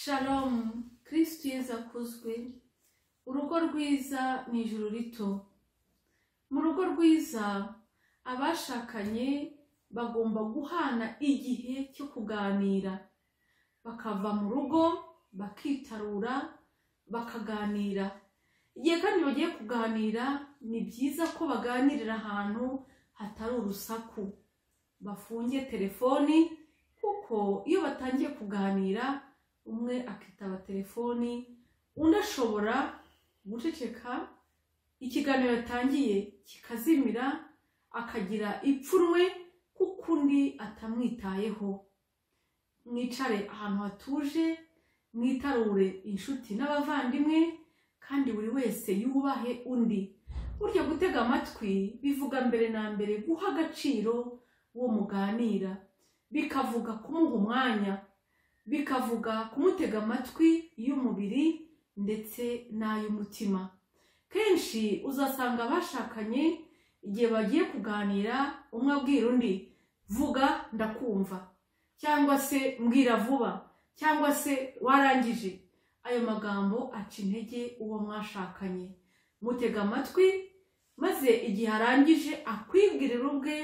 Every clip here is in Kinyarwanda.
Shalom, Kristo Yesu akuzwe. Urugo rwiza ni ijuru rito. Mu rugo rwiza abashakanye bagomba guhana igihe cyo kuganira, bakava mu rugo bakitarura bakaganira. Igihe kandi bagiye kuganira ni byiza ko baganirira ahantu hatari urusaku, bafunge telefoni, kuko iyo batangiye kuganira umwe akitaba telefoni, undi ashobora guceceka, ikiganiro yatangiye kikazimira, akagira ipfunwe kuko undi atamwitayeho. Mwicare ahantu hatuje, mwitarure inshuti n'abavandimwe, kandi buri wese yubahe undi. Burya gutega amatwi bivuga mbere na mbere guha agaciro uwo muganira, bikavuga kumuha umwanya, bikavuga kumutega amatwi y'umubiri ndetse n'ay'umutima. Kenshi uzasanga abashakanye igihe bagiye kuganira umwe abwira undi, vuga ndakumva, cyangwa se mbwira vuba, cyangwa se warangije. Ayo magambo aca intege uwo mwashakanye. Mutega amatwi, maze igihe arangije akwibwirira ubwe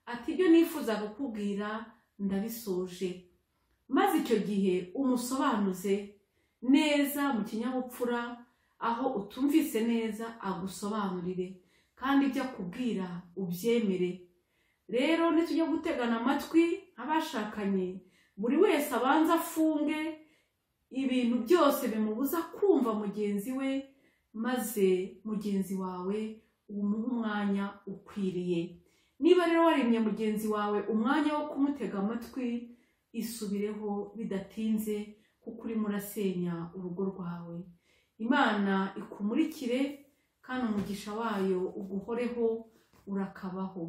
ati ibyo nifuzaga kukubwira ndabisoje. Maze icyo gihe umusobanuze neza mu kinyabupfura, aho utumvise neza agusobanurire, kandi ibyo akubwira ubyemere. Rero nitujya gutegana amatwi abashakanye, buri wese abanza afunge ibintu byose bimubuza kumva mugenzi we, maze mugenzi wawe umuhe umwanya ukwiriye. Niba rero warimye mugenzi wawe umwanya wo kumutega amatwi, isubireho bidatinze, kuko urimo urasenya urugo rwawe. Imana ikumurikire kandi umugisha wayo uguhoreho urakabaho.